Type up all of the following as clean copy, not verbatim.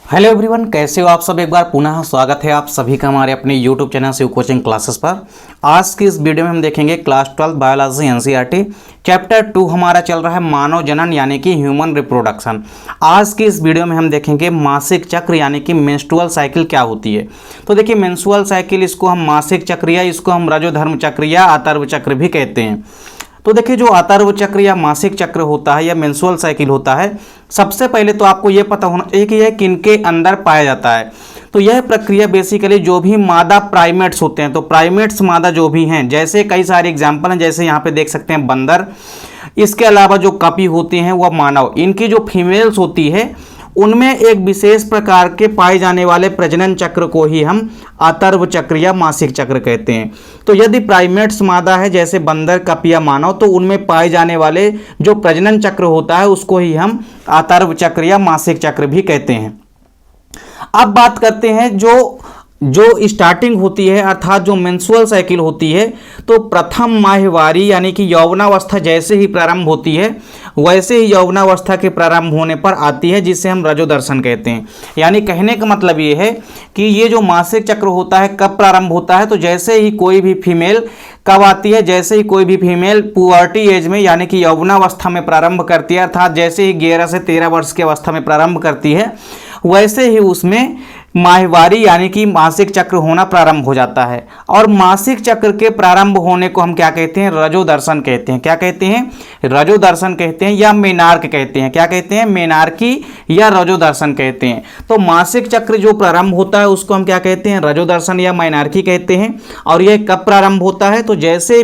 Hello everyone, कैसे हो आप सब। एक बार पुनः स्वागत है आप सभी का हमारे अपने YouTube channel Shiv coaching classes पर। आज की इस वीडियो में हम देखेंगे क्लास 12 बायोलॉजी एनसीईआरटी चैप्टर 2 हमारा चल रहा है मानव जनन यानी कि ह्यूमन रिप्रोडक्शन। आज की इस वीडियो में हम देखेंगे मासिक चक्र यानी कि मेंस्ट्रुअल साइकिल क्या होती है। तो देखिए मेंस्ट्रुअल साइकिल, इसको हम मासिक चक्र या इसको हम रजोधर्म चक्र या अतर्व चक्र भी कहते हैं। तो देखिए जो अतर्व चक्र या मासिक चक्र होता है या मेंस्ट्रुअल साइकिल होता है, सबसे पहले तो आपको यह पता होना चाहिए कि यह किनके अंदर पाया जाता है। तो यह प्रक्रिया बेसिकली जो भी मादा प्राइमेट्स होते हैं, तो प्राइमेट्स मादा जो भी हैं, जैसे कई सारे एग्जाम्पल हैं, जैसे यहाँ पे देख सकते हैं बंदर, इसके अलावा जो कपी होती हैं वह मानव, इनकी जो फीमेल्स होती है उनमें एक विशेष प्रकार के पाए जाने वाले प्रजनन चक्र को ही हम अतर्व चक्र या मासिक चक्र कहते हैं। तो यदि प्राइमेट्स मादा है जैसे बंदर, कप या मानव, तो उनमें पाए जाने वाले जो प्रजनन चक्र होता है उसको ही हम अतर्व चक्र या मासिक चक्र भी कहते हैं। अब बात करते हैं जो स्टार्टिंग होती है अर्थात जो मेंस्ट्रुअल साइकिल होती है, तो प्रथम माहवारी यानी कि यौवनावस्था जैसे ही प्रारंभ होती है वैसे ही यौवनावस्था के प्रारंभ होने पर आती है, जिसे हम रजोदर्शन कहते हैं। यानी कहने का मतलब ये है कि ये जो मासिक चक्र होता है कब प्रारंभ होता है, तो जैसे ही कोई भी फीमेल कब आती है, जैसे ही कोई भी फीमेल पुबर्टी एज में यानी कि यौवनावस्था में प्रारंभ करती है, अर्थात जैसे ही 11 से 13 वर्ष की अवस्था में प्रारंभ करती है वैसे ही उसमें माहवारी यानी कि मासिक चक्र होना प्रारंभ हो जाता है। और मासिक चक्र के प्रारंभ होने को हम क्या कहते हैं, रजोदर्शन कहते हैं। क्या कहते हैं, रजोदर्शन कहते हैं या मेनार्क कहते हैं। क्या कहते हैं, मेनार्की या रजोदर्शन कहते हैं। तो मासिक चक्र जो प्रारंभ होता है उसको हम क्या कहते हैं, रजोदर्शन या मेनार्की कहते हैं। और यह कब प्रारंभ होता है, तो जैसे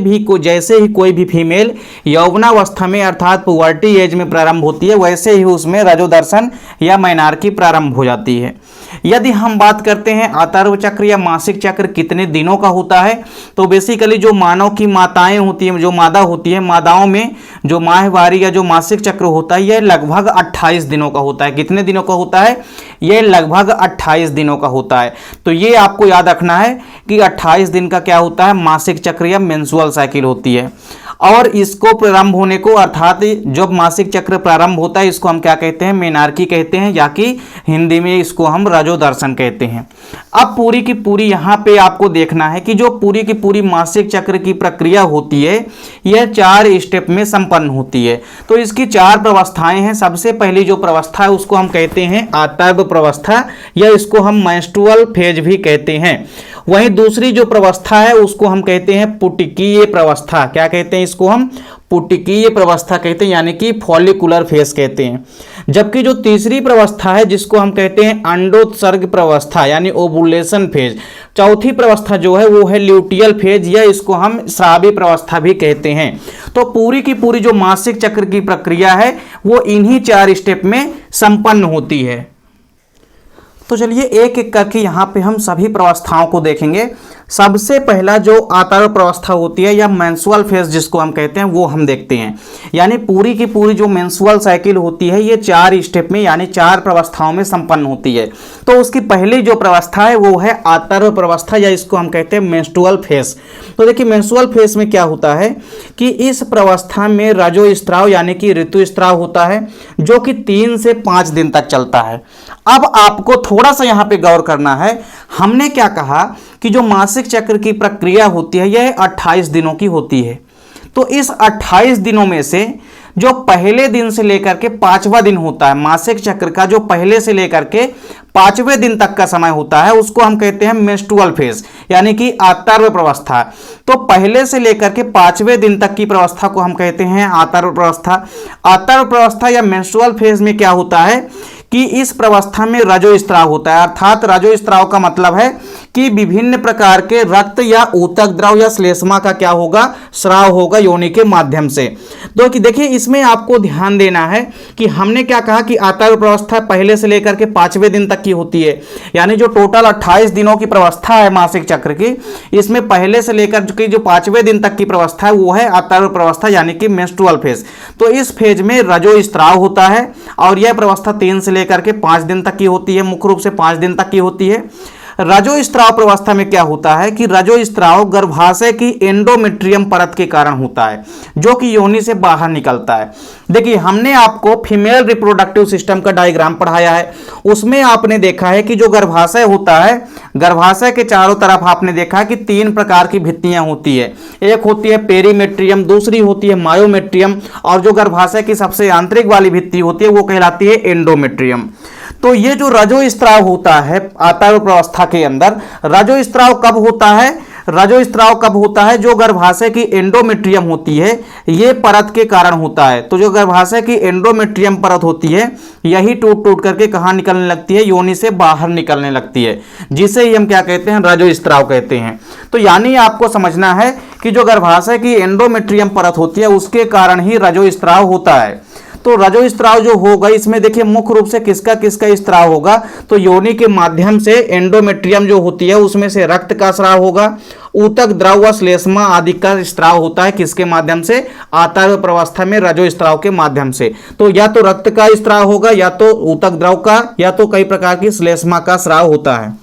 ही कोई भी फीमेल यौवनावस्था में अर्थात पुबर्टी एज में प्रारंभ होती है वैसे ही उसमें रजोदर्शन या मेनार्की प्रारंभ हो जाती है। यदि हम बात करते हैं अतर्व चक्र या मासिक चक्र कितने दिनों का होता है, तो बेसिकली जो मानव की माताएं होती हैं, जो मादा होती है, मादाओं में जो माहवारी या जो मासिक चक्र होता है यह लगभग 28 दिनों का होता है। कितने दिनों का होता है, यह लगभग 28 दिनों का होता है। तो ये आपको याद रखना है कि 28 दिन का क्या होता है, मासिक चक्र या मेंस्ट्रुअल साइकिल होती है। और इसको प्रारंभ होने को अर्थात जब मासिक चक्र प्रारंभ होता है इसको हम क्या कहते हैं, मेनार्की कहते हैं, या कि हिंदी में इसको हम रजोदर्शन कहते हैं। अब पूरी की पूरी यहाँ पे आपको देखना है कि जो पूरी की पूरी मासिक चक्र की प्रक्रिया होती है यह 4 स्टेप में संपन्न होती है। तो इसकी 4 प्रवस्थाएं हैं। सबसे पहली जो प्रवस्था है उसको हम कहते हैं अतर्व प्रवस्था या इसको हम मेंस्ट्रुअल फेज भी कहते हैं। वहीं दूसरी जो प्रवस्था है उसको हम कहते हैं पुटिकीय प्रवस्था। क्या कहते हैं, इसको हम पुटिकीय प्रवस्था कहते हैं यानी कि फॉलिकुलर फेज कहते हैं। जबकि जो तीसरी प्रवस्था है जिसको हम कहते हैं अंडोत्सर्ग प्रवस्था यानी ओवुलेशन फेज, चौथी प्रवस्था जो है वो है ल्यूटियल फेज या इसको हम स्रावी प्रवस्था भी कहते हैं। तो पूरी की पूरी जो मासिक चक्र की प्रक्रिया है वो इन्हीं 4 स्टेप में संपन्न होती है। तो चलिए एक एक करके यहाँ पे हम सभी प्रवस्थाओं को देखेंगे। सबसे पहला जो अतर्व प्रवस्था होती है या मेंस्ट्रुअल फेज जिसको हम कहते हैं वो हम देखते हैं। यानी पूरी की पूरी जो मेंस्ट्रुअल साइकिल होती है ये 4 स्टेप में यानी 4 प्रवस्थाओं में संपन्न होती है। तो उसकी पहली जो प्रवस्था है वो है अतर्व प्रवस्था या इसको हम कहते हैं मेंस्ट्रुअल फेज। तो देखिए मेंस्ट्रुअल फेज में क्या होता है कि इस प्रवस्था में रजोस्त्राव यानी कि ऋतुस्त्राव होता है जो कि 3 से 5 दिन तक चलता है। अब आपको थोड़ा सा यहाँ पे गौर करना है, हमने क्या कहा कि जो मासिक चक्र की प्रक्रिया होती है यह 28 दिनों की होती है। तो इस 28 दिनों में से जो पहले दिन से लेकर के 5वां दिन होता है, मासिक चक्र का जो पहले से लेकर के 5वें दिन तक का समय होता है उसको हम कहते हैं मेंस्ट्रुअल फेज यानी कि अतर्व प्रवस्था। तो पहले से लेकर के 5वें दिन तक की प्रवस्था को हम कहते हैं अतर्व प्रवस्था। अतर्व प्रवस्था या मेंस्ट्रुअल फेज में क्या होता है कि इस प्रवस्था में रजोस्त्राव होता है, अर्थात रजोस्त्राव का मतलब है कि विभिन्न प्रकार के रक्त या ऊतक द्रव या श्लेष्मा का क्या होगा, स्राव होगा योनि के माध्यम से। तो देखिए इसमें आपको ध्यान देना है कि हमने क्या कहा कि अतर्व प्रवस्था पहले से लेकर के 5वें दिन तक की होती है। यानी जो टोटल 28 दिनों की प्रवस्था है मासिक चक्र की, इसमें पहले से लेकर के जो 5वें दिन तक की प्रवस्था है वो है अतर्व प्रवस्था यानी कि मेंस्ट्रुअल फेज। तो इस फेज में रजोस्त्राव होता है और यह प्रवस्था 3 से लेकर के 5 दिन तक की होती है, मुख्य रूप से 5 दिन तक की होती है। रजोस्त्राव प्रवस्था में क्या होता है कि रजोस्त्राव गर्भाशय की एंडोमेट्रियम परत के कारण होता है, जो कि योनि से बाहर निकलता है। देखिए, हमने आपको फीमेल रिप्रोडक्टिव सिस्टम का डायग्राम पढ़ाया है, उसमें आपने देखा है कि जो गर्भाशय होता है, गर्भाशय के चारों तरफ आपने देखा कि 3 प्रकार की भित्तियां होती है। एक होती है पेरीमेट्रियम, दूसरी होती है मायोमेट्रियम, और जो गर्भाशय की सबसे आंतरिक वाली भित्ति होती है वो कहलाती है एंडोमेट्रियम। तो ये जो रजोस्त्राव होता है आतर्व प्रवस्था के अंदर, रजोस्त्राव कब होता है? रजोस्त्राव कब होता है? जो गर्भाशय की एंडोमेट्रियम होती है ये परत के कारण होता है। तो जो गर्भाशय की एंडोमेट्रियम परत होती है यही टूट टूट करके कहाँ निकलने लगती है? योनि से बाहर निकलने लगती है, जिसे ही हम क्या कहते हैं? रजोस्त्राव कहते हैं। तो यानी आपको समझना है कि जो गर्भाशय की एंडोमेट्रियम परत होती है उसके कारण ही रजोस्त्राव होता है। तो रजोस्त्राव जो होगा इसमें देखिए मुख्य रूप से किसका किसका स्त्राव होगा? तो योनि के माध्यम से एंडोमेट्रियम जो होती है उसमें से रक्त का स्राव होगा, ऊतक द्रव व श्लेष्मा आदि का स्त्राव होता है। किसके माध्यम से? आतर्व प्रवस्था में रजोस्त्राव के माध्यम से। तो या तो रक्त का स्त्राव होगा, या तो ऊतक द्रव का, या तो कई प्रकार की श्लेष्मा का स्राव होता है।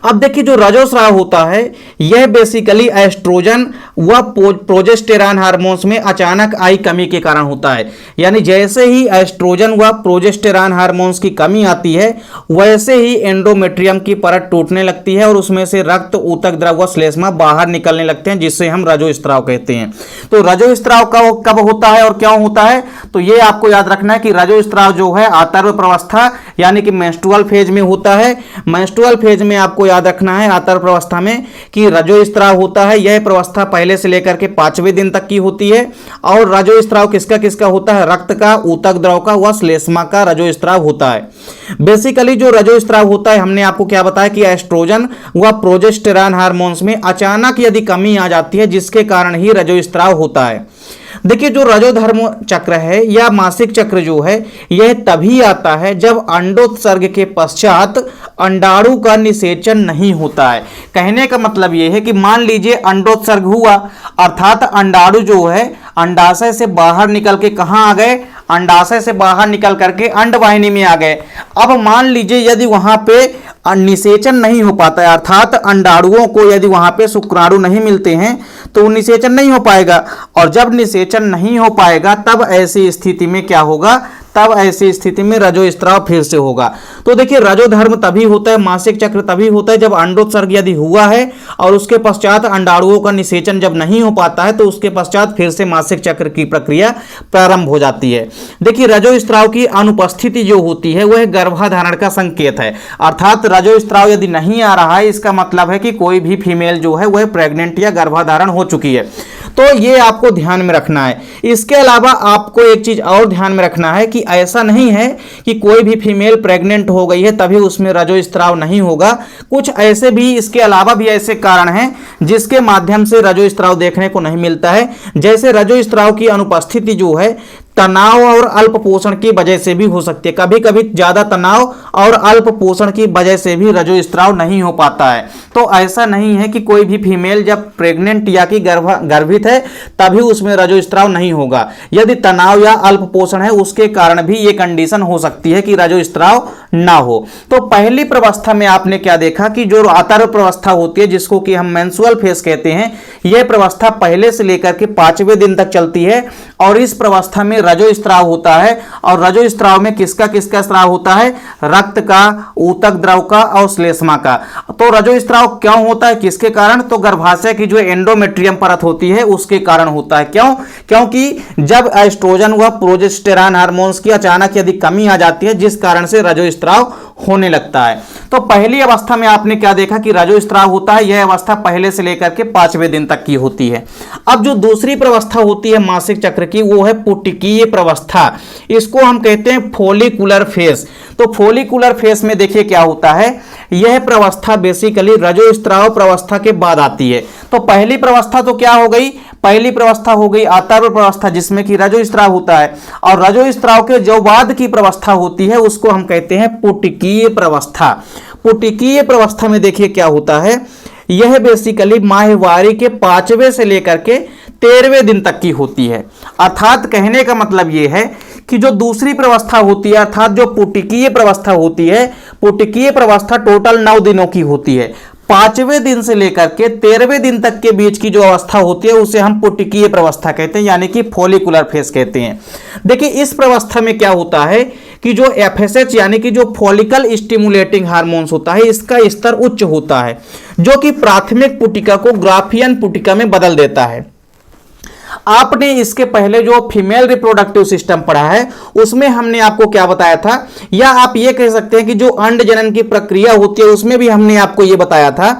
अब देखिए, जो रजोस्राव होता है यह बेसिकली एस्ट्रोजन व प्रोजेस्टेरॉन हार्मोन्स में अचानक आई कमी के कारण होता है। यानी जैसे ही एस्ट्रोजन व प्रोजेस्टेरॉन हार्मोन्स की कमी आती है वैसे ही एंडोमेट्रियम की परत टूटने लगती है और उसमें से रक्त, ऊतक द्रव व श्लेष्मा बाहर निकलने लगते हैं, जिससे हम रजोस्त्राव कहते हैं। तो रजोस्त्राव कब होता है और क्यों होता है? तो ये आपको याद रखना है कि रजोस्त्राव जो है आतर्व प्रवस्था यानी कि मेंस्ट्रुअल फेज में होता है। मेंस्ट्रुअल फेज में आपको याद रखना है आतर्व प्रवस्था में कि रजोस्त्राव होता है। यह प्रवस्था पहले से लेकर के 5वें दिन तक की होती है। और रजोस्त्राव किसका किसका होता है? रक्त का, ऊतक द्रव का व श्लेष्मा का रजोस्त्राव होता है। बेसिकली जो रजोस्त्राव होता है हमने आपको क्या बताया कि एस्ट्रोजन व प्रोजेस्टेरॉन हार्मोन्स में अचानक यदि कमी आ जाती है जिसके कारण ही रजोस्त्राव होता है। देखिए, जो रजोधर्म चक्र है या मासिक चक्र जो है यह तभी आता है जब अंडोत्सर्ग के पश्चात अंडाणु का निषेचन नहीं होता है। कहने का मतलब यह है कि मान लीजिए अंडोत्सर्ग हुआ, अर्थात अंडाणु जो है अंडाशय से बाहर निकल के कहाँ आ गए? अंडाशय से बाहर निकल करके अंडवाहिनी में आ गए। अब मान लीजिए यदि वहां पे निषेचन नहीं हो पाता है, अर्थात अंडाणुओं को यदि वहां पे शुक्राणु नहीं मिलते हैं तो निषेचन नहीं हो पाएगा। और जब निषेचन नहीं हो पाएगा तब ऐसी स्थिति में क्या होगा? तब ऐसी स्थिति में रजोस्त्राव फिर से होगा। तो देखिए, रजोधर्म तभी होता है, मासिक चक्र तभी होता है जब अंडोत्सर्ग यदि हुआ है और उसके पश्चात अंडाणुओं का निषेचन जब नहीं हो पाता है तो उसके पश्चात फिर से मासिक चक्र की प्रक्रिया प्रारंभ हो जाती है। देखिए, रजोस्त्राव की अनुपस्थिति जो होती है वह गर्भाधारण का संकेत है। अर्थात रजोस्त्राव यदि नहीं आ रहा है इसका मतलब है कि कोई भी फीमेल जो है वह प्रेग्नेंट या गर्भाधारण हो चुकी है। तो ये आपको ध्यान में रखना है। इसके अलावा आपको एक चीज और ध्यान में रखना है कि ऐसा नहीं है कि कोई भी फीमेल प्रेग्नेंट हो गई है तभी उसमें रजोस्त्राव नहीं होगा। कुछ ऐसे भी, इसके अलावा भी ऐसे कारण हैं जिसके माध्यम से रजोस्त्राव देखने को नहीं मिलता है। जैसे रजोस्त्राव की अनुपस्थिति जो है तनाव और अल्प पोषण की वजह से भी हो सकती है। कभी कभी ज्यादा तनाव और अल्प पोषण की वजह से भी रजोस्त्राव नहीं हो पाता है। तो ऐसा नहीं है कि कोई भी फीमेल जब प्रेग्नेंट या कि गर्भित है तभी उसमें रजोस्त्राव नहीं होगा। यदि तनाव या अल्प पोषण है उसके कारण भी ये कंडीशन हो सकती है कि रजोस्त्राव ना हो। तो पहली प्रवस्था में आपने क्या देखा कि जो आतर्व प्रवस्था होती है जिसको कि हम मेंस्ट्रुअल फेज कहते हैं, यह प्रवस्था पहले से लेकर के 5वें दिन तक चलती है और इस प्रवस्था में रजोस्त्राव होता है। और रजोस्त्राव में किसका किसका स्राव होता है? रक्त का, ऊतक द्रव का और श्लेष्मा का। तो रजोस्त्राव क्यों होता है? किसके कारण? तो गर्भाशय की जो एंडोमेट्रियम परत होती है उसके कारण होता है। क्यों? क्योंकि जब एस्ट्रोजन व प्रोजेस्टेरॉन हार्मोन्स की अचानक यदि कमी आ जाती है जिस कारण से रजोस्त्राव होने लगता है। तो पहली अवस्था में आपने क्या देखा कि रजोस्त्राव होता है। यह अवस्था पहले से लेकर के 5वें दिन तक की होती है। अब जो दूसरी प्रवस्था होती है मासिक चक्र की वो है पुटिकीय प्रवस्था। इसको हम कहते हैं फोलिकुलर फेस। तो फोलिकुलर फेस में देखिए क्या होता है, यह प्रवस्था बेसिकली रजोस्त्राव प्रवस्था के बाद आती है। तो पहली प्रवस्था तो क्या हो गई? पहली प्रवस्था हो गई आतर्व प्रवस्था जिसमें कि रजोस्त्राव होता है। और रजोस्त्राव के जो बाद की प्रवस्था होती है उसको हम कहते हैं पुटिकीय प्रवस्था। पुटिकीय प्रवस्था में देखिए क्या होता है, यह बेसिकली माहवारी के 5वें से लेकर के 13वें दिन तक की होती है। अर्थात कहने का मतलब यह है कि जो दूसरी प्रवस्था होती है अर्थात जो पुटिकीय प्रवस्था होती है, पुटिकीय प्रवस्था टोटल 9 दिनों की होती है। 5वें दिन से लेकर के 13वें दिन तक के बीच की जो अवस्था होती है उसे हम पुटिकीय प्रवस्था कहते हैं, यानी कि फॉलिकुलर फेज कहते हैं। देखिए इस प्रवस्था में क्या होता है कि जो एफएसएच यानी कि जो फॉलिकल स्टिमुलेटिंग हार्मोन्स होता है इसका स्तर उच्च होता है, जो कि प्राथमिक पुटिका को ग्राफियन पुटिका में बदल देता है। आपने इसके पहले जो फीमेल रिप्रोडक्टिव सिस्टम पढ़ा है उसमें हमने आपको क्या बताया था, या आप ये कह सकते हैं कि जो अंड जनन की प्रक्रिया होती है उसमें भी हमने आपको ये बताया था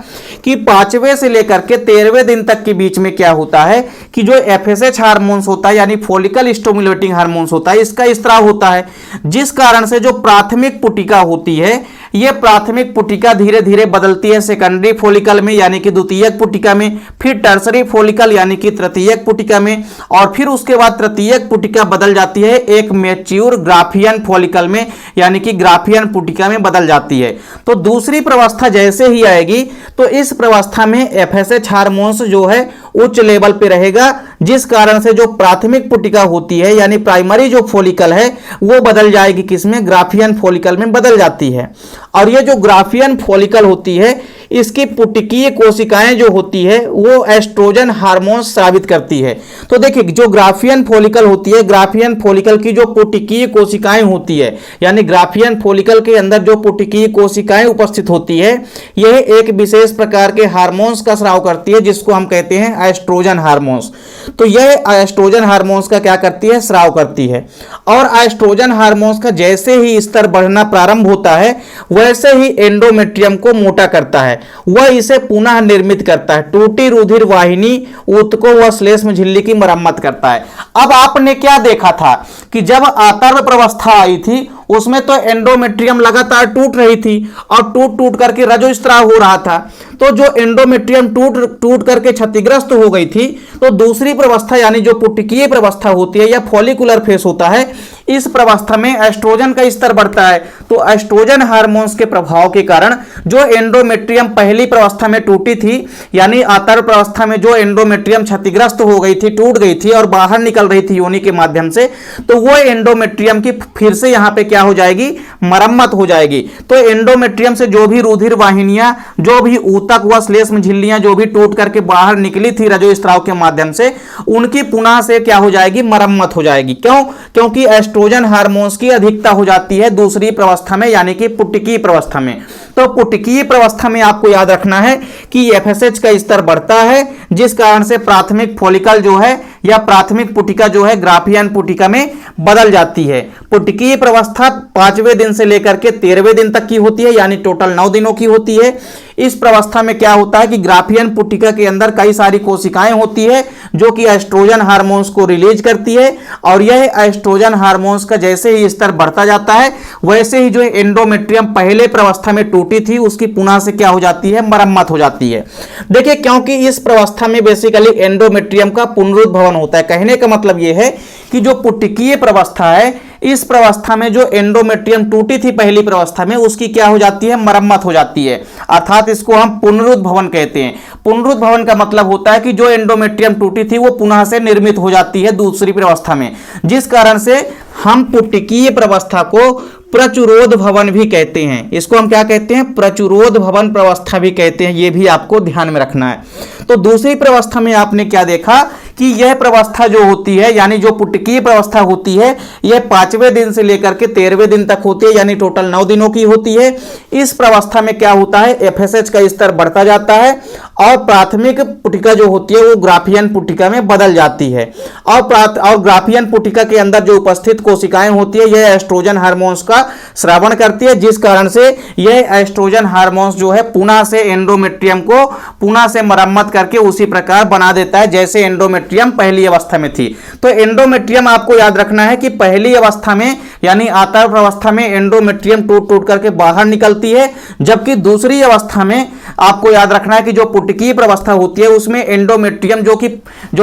कि 5वें से लेकर के 13वें दिन तक के बीच में क्या होता है कि जो एफएसएच हार्मोन्स होता है यानी फॉलिकल स्टिमुलेटिंग हार्मोन्स होता है इसका स्त्राव होता है, जिस कारण से जो प्राथमिक पुटिका होती है ये प्राथमिक पुटिका धीरे धीरे बदलती है सेकेंडरी फॉलिकल में यानी कि द्वितीयक पुटिका में, फिर टर्सरी फॉलिकल यानी कि तृतीयक पुटिका में, और फिर उसके बाद तृतीयक पुटिका बदल जाती है एक मैच्योर ग्राफियन फॉलिकल में यानी कि ग्राफियन पुटिका में बदल जाती है। तो दूसरी प्रवस्था जैसे ही आएगी तो इस प्रवस्था में एफएसएच हार्मोन्स जो है उच्च लेवल पे रहेगा, जिस कारण से जो प्राथमिक पुटिका होती है यानी प्राइमरी जो फॉलिकल है वो बदल जाएगी किसमें, ग्राफियन फॉलिकल में बदल जाती है। और ये जो ग्राफियन फॉलिकल होती है इसकी पुटिकीय कोशिकाएं जो होती है वो एस्ट्रोजन हार्मोन स्रावित करती है। तो देखिए जो ग्राफियन फॉलिकल होती है, ग्राफियन फॉलिकल की जो पुटिकीय कोशिकाएं होती है यानी ग्राफियन फॉलिकल के अंदर जो पुटिकीय कोशिकाएं उपस्थित होती है यह एक विशेष प्रकार के हार्मोन्स का स्राव करती है जिसको हम कहते हैं एस्ट्रोजन हार्मोन्स। तो यह एस्ट्रोजन हार्मोन्स का क्या करती है, स्राव करती है। और एस्ट्रोजन हार्मोन्स का जैसे ही स्तर बढ़ना प्रारंभ होता है वैसे ही एंडोमेट्रियम को मोटा करता है, वह इसे पुनः निर्मित करता है, टूटी रुधिर वाहिनी ऊतकों व श्लेष्म झिल्ली की मरम्मत करता है। अब आपने क्या देखा था कि जब आतर्व प्रवस्था आई थी उसमें तो एंडोमेट्रियम लगातार टूट रही थी और टूट टूट करके रजोस्त्राव हो रहा था। तो जो एंडोमेट्रियम टूट करके क्षतिग्रस्त हो गई थी तो दूसरी प्रवस्था यानी जो पुटिकीय प्रवस्था होती है या फॉलिकुलर फेस होता है, इस प्रवस्था में एस्ट्रोजन का स्तर बढ़ता है। तो एस्ट्रोजन हार्मोन्स के प्रभाव के कारण जो एंडोमेट्रियम पहली प्रवस्था में टूटी थी यानी आतर्व प्रवस्था में जो एंडोमेट्रियम क्षतिग्रस्त हो गई थी, टूट गई थी और बाहर निकल रही थी योनि के माध्यम से, तो वो एंडोमेट्रियम की फिर से यहाँ पे क्या हो जाएगी, मरम्मत हो जाएगी। तो एंडोमेट्रियम से जो भी रुधिर वाहिनियां, जो भी ऊतक व श्लेष्म झिल्लियां जो भी टूट करके बाहर निकली थी रजोस्त्राव के माध्यम से, उनकी पुनः से क्या हो जाएगी, मरम्मत हो जाएगी। क्यों? क्योंकि एस्ट्रोजन हार्मोन्स की अधिकता हो जाती है दूसरी प्रवस्था में यानी कि पुटिकीय प्रवस्था में। तो पुटिकीय प्रवस्था में आपको याद रखना है कि एफएसएच का स्तर बढ़ता है जिस कारण से प्राथमिक फॉलिकल जो है या प्राथमिक पुटिका जो है ग्राफियन पुटिका में बदल जाती है। पुटिकीय प्रवस्था 5वें दिन से लेकर के 13वें दिन तक की होती है यानी टोटल 9 दिनों की होती है। इस प्रवस्था में क्या होता है कि ग्राफियन पुटिका के अंदर कई सारी कोशिकाएं होती है जो कि एस्ट्रोजन हार्मोन्स को रिलीज करती है, और यह एस्ट्रोजन हार्मोन्स का जैसे ही स्तर बढ़ता जाता है वैसे ही जो एंडोमेट्रियम पहले प्रवस्था में टूटी थी उसकी पुनः से क्या हो जाती है, मरम्मत हो जाती है। देखिए क्योंकि इस प्रवस्था में बेसिकली एंडोमेट्रियम का पुनरुद्भवन होता है। कहने का मतलब यह है कि जो पुटिकीय प्रवस्था है इस प्रवस्था में जो एंडोमेट्रियम टूटी थी पहली प्रवस्था में उसकी क्या हो जाती है, मरम्मत हो जाती है, अर्थात इसको हम पुनरुद्भवन कहते हैं। पुनरुद्भवन का मतलब होता है कि जो एंडोमेट्रियम टूटी थी वो पुनः से निर्मित हो जाती है दूसरी प्रवस्था में, जिस कारण से हम पुटिकीय प्रवस्था को प्रचुरोध भवन भी कहते हैं। इसको हम क्या कहते हैं, प्रचुरोध भवन प्रवस्था भी कहते हैं। ये भी आपको ध्यान में रखना है। तो दूसरी प्रवस्था में आपने क्या देखा कि यह प्रवस्था जो होती है यानी जो पुटिकीय प्रवस्था होती है यह 5वें दिन से लेकर के 13वें दिन तक होती है यानी टोटल 9 दिनों की होती है। इस प्रवस्था में क्या होता है, एफएसएच का स्तर बढ़ता जाता है और प्राथमिक पुटिका जो होती है वो ग्राफियन पुटिका में बदल जाती है, और ग्राफियन पुटिका के अंदर जो उपस्थित कोशिकाएं होती है यह एस्ट्रोजन हार्मोन्स का स्रावण करती है, जिस कारण से यह एस्ट्रोजन हार्मोन्स जो है पुनः से एंडोमेट्रियम को पुनः से मरम्मत करके उसी प्रकार बना देता है जैसे एंडोमेट्रियम पहली अवस्था में थी। तो एंडोमेट्रियम आपको याद रखना है कि पहली अवस्था में यानी आतर्व अवस्था में एंडोमेट्रियम टूट टूट करके बाहर निकलती है, जबकि दूसरी अवस्था में आपको याद रखना है कि जो पुटिकीय प्रवस्था होती है उसमें एंडोमेट्रियम जो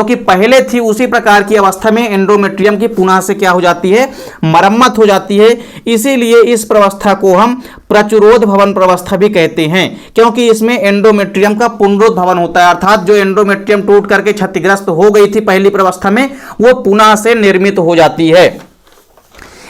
कि पहले थी उसी प्रकार की अवस्था में एंडोमेट्रियम की पुनः से क्या हो जाती है, मरम्मत हो जाती है। इसीलिए इस प्रवस्था को हम प्रचुरोध भवन प्रवस्था भी कहते हैं, क्योंकि इसमें एंडोमेट्रियम का पुनरुद्भवन होता है, अर्थात जो एंडोमेट्रियम टूट करके क्षतिग्रस्त हो गई थी पहली प्रवस्था में वो पुनः से निर्मित हो जाती है।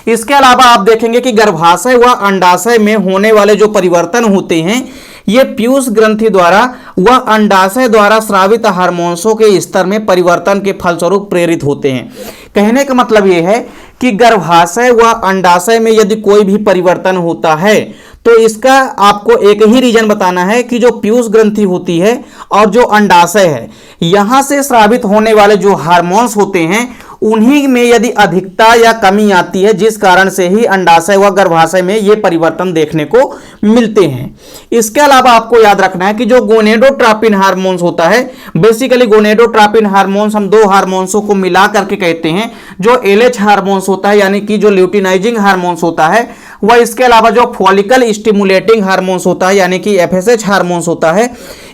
इसके अलावा आप देखेंगे कि गर्भाशय व अंडाशय में होने वाले जो परिवर्तन होते हैं ये पीयूष ग्रंथि द्वारा व अंडाशय द्वारा स्रावित हार्मोन्सों के स्तर में परिवर्तन के फलस्वरूप प्रेरित होते हैं। कहने का मतलब ये है कि गर्भाशय व अंडाशय में यदि कोई भी परिवर्तन होता है तो इसका आपको एक ही रीजन बताना है कि जो पीयूष ग्रंथि होती है और जो अंडाशय है, यहाँ से स्रावित होने वाले जो हार्मोन्स होते हैं उन्हीं में यदि अधिकता या कमी आती है, जिस कारण से ही अंडाशय व गर्भाशय में ये परिवर्तन देखने को मिलते हैं। इसके अलावा आपको याद रखना है कि जो गोनेडोट्रोपिन हार्मोन्स होता है, बेसिकली गोनेडोट्रोपिन हार्मोन्स हम दो हार्मोन्सों को मिला करके कहते हैं। जो एलएच हार्मोन्स होता है यानी कि जो ल्यूटिनाइजिंग हार्मोन्स होता है, वह इसके अलावा जो फॉलिकल स्टिमुलेटिंग हार्मोन्स होता है यानी कि एफएसएच हार्मोन्स होता है,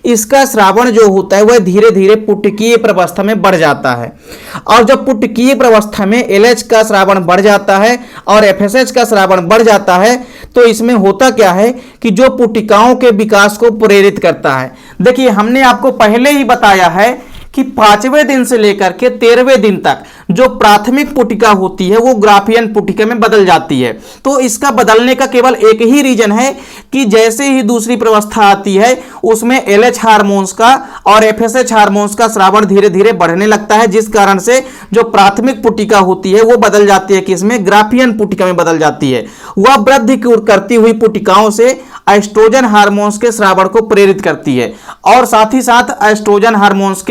इसका स्रावण जो होता है वह धीरे धीरे पुटकीय प्रवस्था में बढ़ जाता है। और जब पुटकीय प्रवस्था में एलएच का स्रावण बढ़ जाता है और एफएसएच का स्रावण बढ़ जाता है तो इसमें होता क्या है कि जो पुटिकाओं के विकास को प्रेरित करता है। देखिए, हमने आपको पहले ही बताया है कि 5वें दिन से लेकर के 13वें दिन तक जो प्राथमिक पुटिका होती है वो ग्राफियन पुटिका में बदल जाती है। तो इसका बदलने का केवल एक ही रीजन है कि जैसे ही दूसरी प्रवस्था आती है उसमें एलएच हार्मोन्स का और एफएसएच हार्मोन्स का स्रावण धीरे धीरे बढ़ने लगता है, जिस कारण से जो प्राथमिक पुटिका होती है वो बदल जाती है, किसमें, ग्राफियन पुटिका में बदल जाती है। वह वृद्धि करती हुई पुटिकाओं से एस्ट्रोजन हार्मोन्स के स्रावण को प्रेरित करती है और साथ ही साथ एस्ट्रोजन हार्मोन्स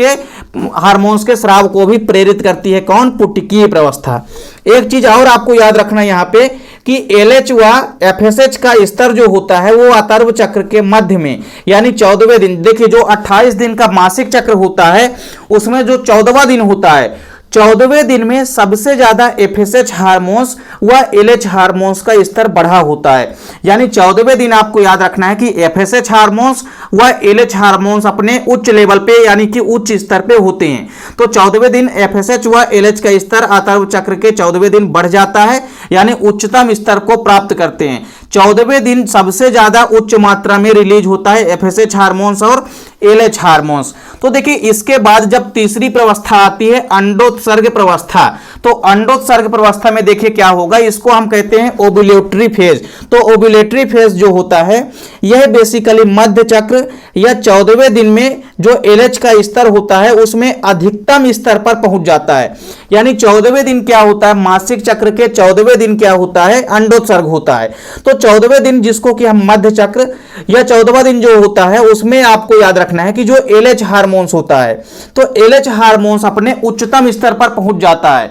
के स्राव को भी प्रेरित करती है। कौन? पुटिकीय प्रवस्था। एक चीज और आपको याद रखना यहाँ पे कि एलएच व एफएसएच का स्तर जो होता है वो अतर्व चक्र के मध्य में यानी 14वें दिन, देखिए जो 28 दिन का मासिक चक्र होता है उसमें जो 14वां दिन होता है, 14वें दिन में सबसे ज्यादा एफएसएच हार्मोन्स व एलएच हार्मोन्स का स्तर बढ़ा होता है। यानी 14वें दिन आपको याद रखना है कि एफएसएच हार्मोन्स व एलएच हार्मोन्स अपने उच्च लेवल पे यानी कि उच्च स्तर पे होते हैं। तो 14वें दिन एफएसएच व एलएच का स्तर अतर्व चक्र के 14वें दिन बढ़ जाता है यानी उच्चतम स्तर को प्राप्त करते हैं। 14वें दिन सबसे ज्यादा उच्च मात्रा में रिलीज होता है एफएसएच हार्मोन्स और एलएच हार्मोन्स। तो देखिए, इसके बाद जब तीसरी प्रवस्था आती है अंडोत्सर्ग प्रवस्था, तो अंडोत्सर्ग प्रवस्था में देखिए क्या होगा, इसको हम कहते हैं ओव्यूलेटरी फेज। तो ओव्यूलेटरी फेज जो होता है यह बेसिकली मध्य चक्र या 14वें दिन में जो एलएच का स्तर होता है उसमें अधिकतम स्तर पर पहुंच जाता है। यानी 14वें दिन क्या होता है, मासिक चक्र के 14वें दिन क्या होता है, अंडोत्सर्ग होता है। तो 14वें दिन जिसको कि हम मध्य चक्र या 14वां दिन जो होता है उसमें आपको याद रखना है कि जो एलएच हार्मोन्स होता है तो एलएच हार्मोन्स अपने उच्चतम स्तर पर पहुंच जाता है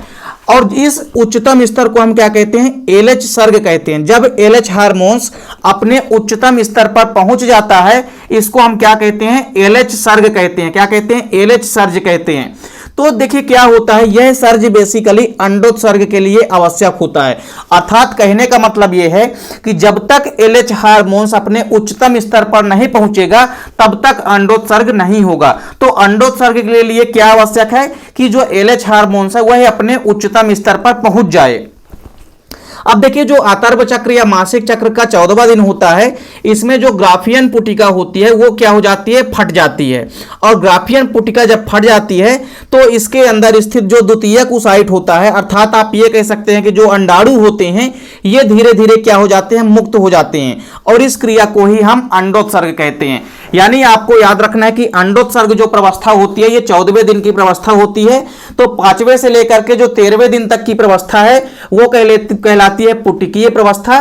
और इस उच्चतम स्तर को हम क्या कहते हैं, एलएच सर्ग कहते हैं। जब एलएच हार्मोन्स अपने उच्चतम स्तर पर पहुंच जाता है इसको हम क्या कहते हैं, एलएच सर्ग कहते हैं। क्या कहते हैं, एलएच सर्ज कहते हैं। तो देखिए क्या होता है, यह सर्ज बेसिकली अंडोत्सर्ग के लिए आवश्यक होता है। अर्थात कहने का मतलब यह है कि जब तक एलएच हार्मोन्स अपने उच्चतम स्तर पर नहीं पहुंचेगा तब तक अंडोत्सर्ग नहीं होगा। तो अंडोत्सर्ग के लिए क्या आवश्यक है कि जो एलएच हार्मोन्स है वह अपने उच्चतम स्तर पर पहुंच जाए। अब देखिए, जो अतर्व चक्र या मासिक चक्र का 14वां दिन होता है इसमें जो ग्राफियन पुटिका होती है वो क्या हो जाती है, फट जाती है। और ग्राफियन पुटिका जब फट जाती है तो इसके अंदर स्थित जो द्वितीयक ओसाइट होता है, अर्थात आप ये कह सकते हैं कि जो अंडाणु होते हैं ये धीरे धीरे क्या हो जाते हैं, मुक्त हो जाते हैं और इस क्रिया को ही हम अंडोत्सर्ग कहते हैं। यानी आपको याद रखना है कि अंडोत्सर्ग जो प्रवस्था होती है ये 14वें दिन की प्रवस्था होती है। तो 5वें से लेकर के जो 13वें दिन तक की प्रवस्था है वो कहलाती है पुटिकीय प्रवस्था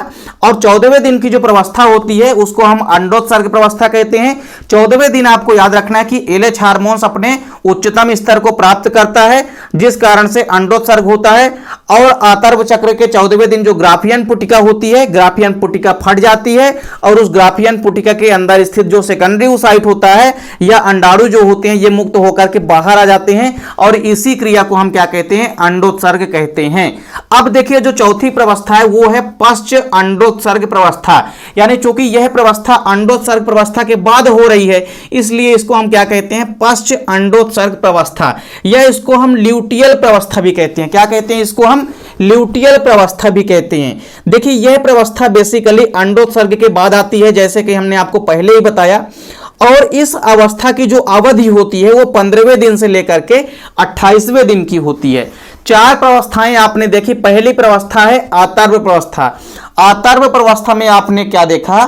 और 14वें दिन की जो प्रवस्था होती है उसको हम अंडोत्सर्ग प्रवस्था कहते हैं। 14वें दिन आपको याद रखना है कि एलएच हार्मोन्स अपने उच्चतम स्तर को प्राप्त करता है जिस कारण से अंडोत्सर्ग होता है। और आतर्व चक्र के 14वें दिन जो ग्राफियन पुटिका होती है, ग्राफियन पुटिका फट जाती है और उस ग्राफियन पुटिका के अंदर स्थित जो सेकेंडरी ओसाइट होता है या अंडाणु जो होते हैं ये मुक्त होकर के बाहर आ जाते हैं और इसी क्रिया को हम क्या कहते हैं, अंडोत्सर्ग कहते हैं। अब देखिए, जो चौथी प्रवस्था है वो है पश्च अंडोत्सर्ग प्रवस्था। यानी चूंकि यह प्रवस्था अंडोत्सर्ग प्रवस्था के बाद हो रही है इसलिए इसको हम क्या कहते हैं, पश्च अंडोत्सर्ग प्रवस्था या इसको हम ल्यूटियल प्रवस्था भी कहते हैं। क्या कहते हैं, इसको हम ल्यूटियल प्रवस्था भी कहते हैं। देखिए, यह प्रवस्था बेसिकली अंडोत्सर्ग के बाद आती है जैसे कि हमने आपको पहले ही बताया और इस अवस्था की जो अवधि होती है वो 15वें दिन से लेकर के 28वें दिन की होती है। 4 प्रवस्थाएं आपने देखी। पहली प्रवस्था है आतर्व प्रवस्था। आतर्व प्रवस्था में आपने क्या देखा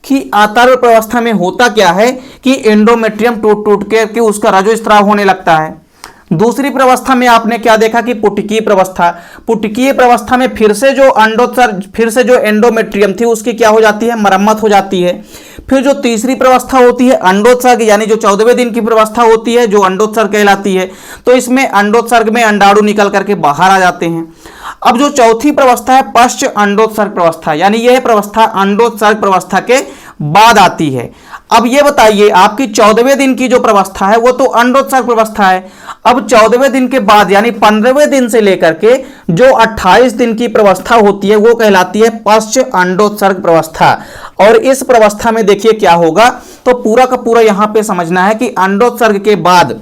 कि आतर्व प्रवस्था में होता क्या है कि एंडोमेट्रियम टूट टूट के उसका रजोस्त्राव होने लगता है। दूसरी प्रवस्था में आपने क्या देखा कि पुटकीय प्रवस्था। पुटकीय प्रवस्था में फिर से जो एंडोमेट्रियम थी उसकी क्या हो जाती है, मरम्मत हो जाती है। फिर जो तीसरी प्रवस्था होती है अंडोत्सर्ग, यानी जो 14वें दिन की प्रवस्था होती है जो अंडोत्सर्ग कहलाती है। तो इसमें अंडोत्सर्ग में अंडाणु निकल करके बाहर आ जाते हैं। अब जो चौथी प्रवस्था है पश्च अंडोत्सर्ग प्रवस्था, यानी यह प्रवस्था अंडोत्सर्ग प्रवस्था के बाद आती है। अब ये बताइए आपकी 14वें दिन की जो प्रवस्था है वो तो अंडोत्सर्ग प्रवस्था है। अब 14वें दिन के बाद यानी 15वें दिन से लेकर के जो 28 दिन की प्रवस्था होती है वो कहलाती है पश्च अंडोत्सर्ग प्रवस्था। और इस प्रवस्था में देखिए क्या होगा, तो पूरा का पूरा यहां पे समझना है कि अंडोत्सर्ग के बाद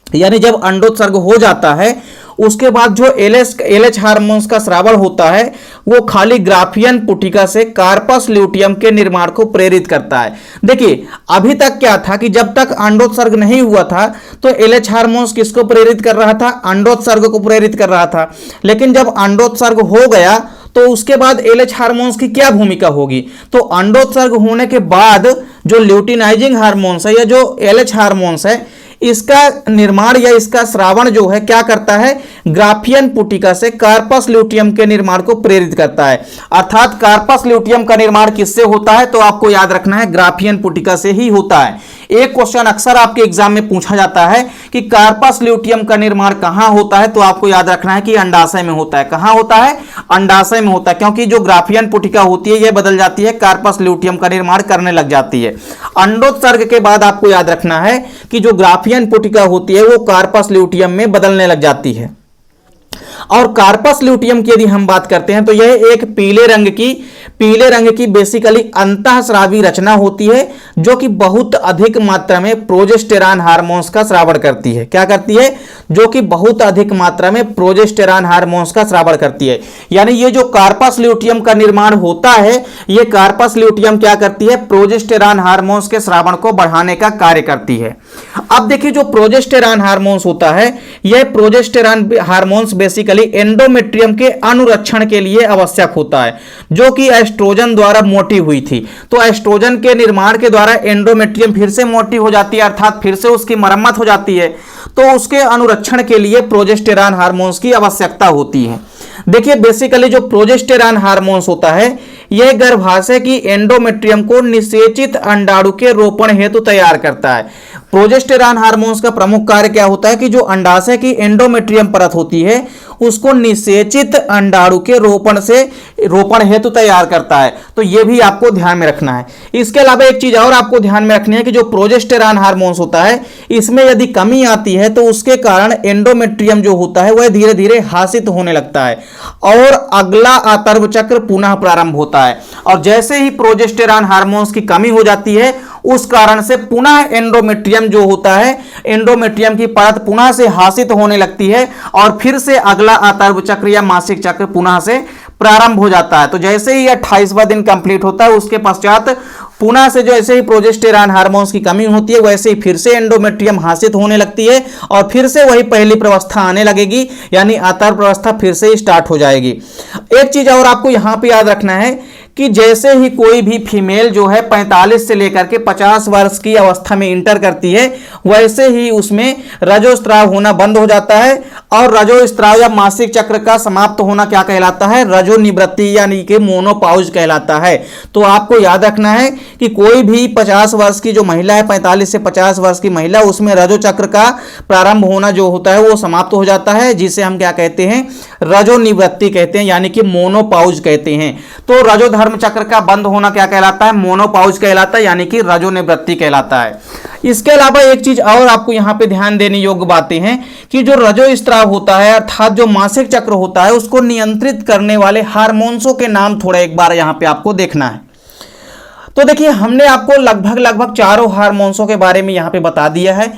यानी जब अंडोत्सर्ग हो जाता है उसके बाद जो एलएच हार्मोन्स का स्रावण होता है वो खाली ग्राफियन पुटिका से कार्पस ल्यूटियम के निर्माण को प्रेरित करता है। देखिए अभी तक क्या था कि जब तक अंडोत्सर्ग नहीं हुआ था तो एलएच हार्मोन्स किसको प्रेरित कर रहा था, अंडोत्सर्ग को प्रेरित कर रहा था। लेकिन जब अंडोत्सर्ग हो गया तो उसके बाद एलएच हार्मोन्स की क्या भूमिका होगी, तो अंडोत्सर्ग होने के बाद जो ल्यूटिनाइजिंग हार्मोन्स है या जो एलएच हार्मोन्स है इसका निर्माण या इसका स्रावण जो है क्या करता है, ग्राफियन पुटिका से कार्पस ल्यूटियम के निर्माण को प्रेरित करता है। अर्थात कार्पस ल्यूटियम का निर्माण किससे होता है, तो आपको याद रखना है ग्राफियन पुटिका से ही होता है। एक क्वेश्चन अक्सर आपके एग्जाम में पूछा जाता है कि कार्पस ल्यूटियम का निर्माण कहां होता है, तो आपको याद रखना है कि अंडाशय में होता है। कहां होता है, अंडाशय में होता है, क्योंकि जो ग्राफियन पुटिका होती है यह बदल जाती है, कार्पस ल्यूटियम का निर्माण करने लग जाती है। अंडोत्सर्ग के बाद आपको याद रखना है कि जो ग्राफियन पुटिका होती है वो कार्पस ल्यूटियम में बदलने लग जाती है। और कार्पस ल्यूटियम की यदि हम बात करते हैं तो यह एक पीले रंग की बेसिकली अंतःस्रावी रचना होती है जो कि बहुत अधिक मात्रा में प्रोजेस्टेरॉन हार्मोन्स का स्रावण करती है। क्या करती है, जो कि बहुत अधिक मात्रा में प्रोजेस्टेरॉन हार्मोन्स का स्रावण करती है। यानी ये जो कार्पस ल्यूटियम का निर्माण होता है ये कार्पस ल्यूटियम क्या करती है, प्रोजेस्टेरॉन हार्मोन्स के स्रावण को बढ़ाने का कार्य करती है। अब देखिए जो प्रोजेस्टेरॉन हार्मोन्स होता है यह प्रोजेस्टेरॉन हार्मोन्स बेसिकली एंडोमेट्रियम के अनुरक्षण के लिए आवश्यक होता है, जो कि एस्ट्रोजन द्वारा मोटी हुई थी। तो एस्ट्रोजन के निर्माण के द्वारा एंडोमेट्रियम फिर से मोटी हो जाती है, अर्थात फिर से उसकी मरम्मत हो जाती है। तो उसके अनुरक्षण के लिए प्रोजेस्टेरॉन हार्मोन्स की आवश्यकता होती है। देखिए बेसिकली जो प्रोजेस्टेरॉन हार्मोन्स होता है यह गर्भाशय की एंडोमेट्रियम को निषेचित अंडाणु के रोपण हेतु तैयार करता है। प्रोजेस्टेरॉन हार्मोन्स का प्रमुख कार्य क्या होता है कि जो अंडाशय की एंडोमेट्रियम परत होती है उसको निषेचित अंडाणु के रोपण हेतु तैयार करता है। तो यह भी आपको ध्यान में रखना है। इसके अलावा एक चीज और आपको ध्यान में रखनी है कि जो प्रोजेस्टेरॉन हार्मोन्स होता है इसमें यदि कमी आती है तो उसके कारण एंडोमेट्रियम जो होता है वह धीरे धीरे हासित होने लगता है और अगला आतर्व चक्र पुनः प्रारंभ होता है। और जैसे ही प्रोजेस्टेरॉन हार्मोन्स की कमी हो जाती है उस कारण से पुनः एंडोमेट्रियम जो होता है एंडोमेट्रियम की परत पुनः से हासित होने लगती है और फिर से अगला आतर्व चक्र या मासिक चक्र पुनः से प्रारंभ हो जाता है। तो जैसे ही 28वां दिन कंप्लीट होता है उसके पश्चात पुनः से जैसे ही प्रोजेस्टेरॉन हार्मोन्स की कमी होती है वैसे ही फिर से एंडोमेट्रियम हासित होने लगती है और फिर से वही पहली प्रवस्था आने लगेगी, यानी आतर्व प्रवस्था फिर से स्टार्ट हो जाएगी। एक चीज और आपको यहां पे याद रखना है कि जैसे ही कोई भी फीमेल जो है 45 से लेकर के 50 वर्ष की अवस्था में इंटर करती है वैसे ही उसमें रजोस्त्राव होना बंद हो जाता है और रजोस्त्राव या मासिक चक्र का समाप्त होना क्या कहलाता है, रजोनिवृत्ति यानी कि मोनोपॉज कहलाता है। तो आपको याद रखना है कि कोई भी 50 वर्ष की जो महिला है 45 से 50 वर्ष की महिला उसमें रजो चक्र का प्रारंभ होना जो होता है वो समाप्त हो जाता है, जिसे हम क्या कहते हैं, रजोनिवृत्ति कहते हैं यानी कि मोनोपॉज कहते हैं। तो रजो धर्म चक्र का बंद होना क्या कहलाता है, मोनोपॉज कहलाता है यानी कि रजोनिवृत्ति कहलाता है। इसके अलावा एक चीज और आपको यहां पे ध्यान देने योग्य बातें हैं कि जो रजोस्त्राव होता है अर्थात जो मासिक चक्र होता है उसको नियंत्रित करने वाले हार्मोन्सों के नाम थोड़ा एक बार यहां पे आपको देखना है। तो देखिए हमने आपको लगभग चारों हार्मोन्सों के बारे में यहां पे बता दिया है।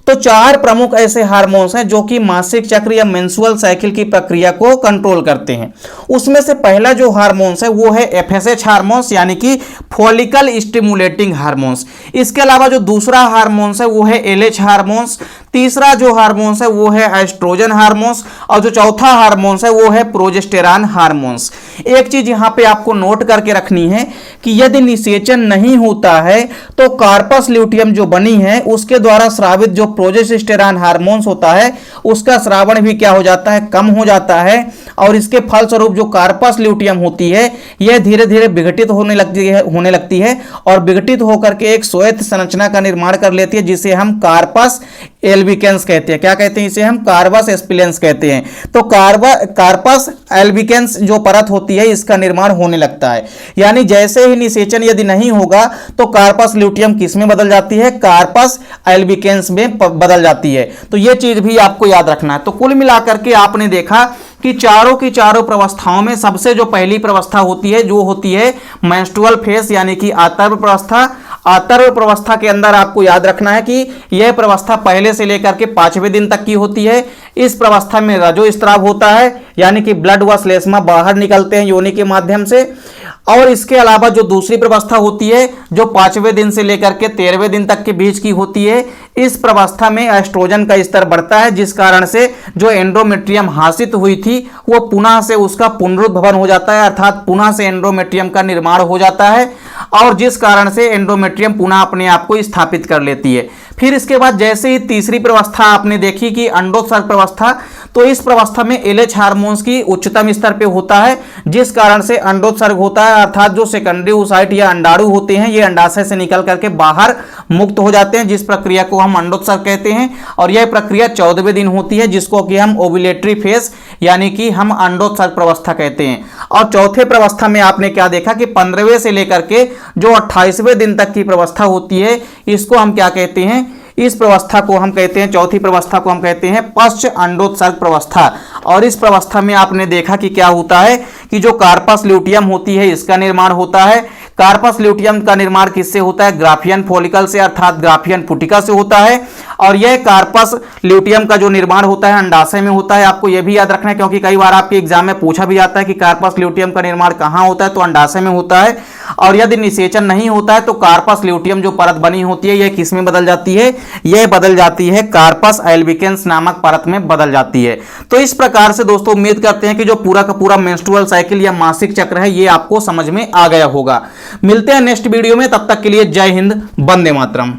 तो 4 प्रमुख ऐसे हार्मोन्स हैं जो कि मासिक चक्र या मेंस्ट्रुअल साइकिल की प्रक्रिया को कंट्रोल करते हैं। उसमें से पहला जो हार्मोन्स है वो है एफएसएच हार्मोन्स यानी कि फॉलिकल स्टिमुलेटिंग हार्मोन्स। इसके अलावा जो दूसरा हार्मोन्स है वो है एलएच हार्मोन्स, तीसरा जो हार्मोन्स है वो है एस्ट्रोजन हार्मोन्स और जो चौथा हार्मोन्स है वो है प्रोजेस्टेरॉन हार्मोन्स। एक चीज यहां पे आपको नोट करके रखनी है कि यदि निषेचन नहीं होता है तो कार्पस ल्यूटियम जो बनी है उसके द्वारा स्रावित जो प्रोजेस्टेरॉन हार्मोन्स होता है उसका स्रावण भी क्या हो जाता है, कम हो जाता है और इसके फलस्वरूप जो कार्पस ल्यूटियम होती है यह धीरे धीरे विघटित होने लगती है और विघटित होकर के एक श्वेत संरचना का निर्माण कर लेती है जिसे हम कार्पस एल्बिकेंस कहते हैं। क्या कहते हैं इसे हम? कार्पस एस्पिलेंस कहते हैं। तो कार्पस एल्बिकेंस जो परत होती है इसका निर्माण होने लगता है। यानी जैसे ही निषेचन यदि नहीं होगा तो कार्पस ल्यूटियम किस में बदल जाती है? कार्पस एल्बिकेंस में बदल जाती है। तो यह चीज भी आपको याद रखना है। तो कुल मिलाकर के आपने देखा कि चारों की चारों प्रवस्थाओं में सबसे जो पहली प्रवस्था होती है जो होती है मेंस्ट्रुअल फेज यानी कि आतर्व प्रवस्था। आतर्व प्रवस्था के अंदर आपको याद रखना है कि यह प्रवस्था पहले से लेकर के 5वें दिन तक की होती है। इस प्रवस्था में रजोस्राव होता है यानी कि ब्लड व श्लेष्मा बाहर निकलते हैं योनि के माध्यम से। और इसके अलावा जो दूसरी प्रवस्था होती है जो 5वें दिन से लेकर के 13वें दिन तक के बीच की होती है, इस प्रवस्था में एस्ट्रोजन का स्तर बढ़ता है जिस कारण से जो एंडोमेट्रियम हासित हुई थी वो पुनः से उसका पुनरुद्भवन हो जाता है, अर्थात पुनः से एंडोमेट्रियम का निर्माण हो जाता है और जिस कारण से एंडोमेट्रियम पुनः अपने आप को स्थापित कर लेती है। फिर इसके बाद जैसे ही तीसरी प्रवस्था आपने देखी कि अंडोत्सर्ग प्रवस्था, तो इस प्रवस्था में एलएच हार्मोन्स की उच्चतम स्तर पे होता है जिस कारण से अंडोत्सर्ग होता है, अर्थात जो सेकेंडरी ओसाइट या अंडाणु होते हैं ये अंडाशय से निकल करके बाहर मुक्त हो जाते हैं जिस प्रक्रिया को हम अंडोत्सर्ग कहते हैं। और यह प्रक्रिया 14वें दिन होती है जिसको कि हम ओव्यूलेटरी फेज यानी कि हम अंडोत्सर्ग प्रवस्था कहते हैं। और चौथे प्रवस्था में आपने क्या देखा कि 15वें से लेकर के जो 28वें दिन तक की प्रवस्था होती है इसको हम क्या कहते हैं? इस प्रवस्था को हम कहते हैं, चौथी प्रवस्था को हम कहते हैं पश्च अंडोत्सर्ग प्रवस्था। और इस प्रवस्था में आपने देखा कि क्या होता है कि जो कार्पस ल्यूटियम होती है इसका निर्माण होता है। कार्पस ल्यूटियम का निर्माण किससे होता है? ग्राफियन फॉलिकल से अर्थात ग्राफियन पुटिका से होता है। और यह कार्पस ल्यूटियम का जो निर्माण होता है अंडाशय में होता है। आपको यह भी याद रखना है क्योंकि कई बार आपके एग्जाम में पूछा भी जाता है कि कार्पस ल्यूटियम का निर्माण कहाँ होता है, तो अंडाशय में होता है। और यदि निषेचन नहीं होता है तो कार्पस ल्यूटियम जो परत बनी होती है यह किस में बदल जाती है? यह बदल जाती है कार्पस एल्बिकेंस नामक परत में बदल जाती है। तो इस प्रकार से दोस्तों उम्मीद करते हैं कि जो पूरा का पूरा मेंस्ट्रुअल साइकिल या मासिक चक्र है ये आपको समझ में आ गया होगा। मिलते हैं नेक्स्ट वीडियो में, तब तक के लिए जय हिंद, वंदे मातरम।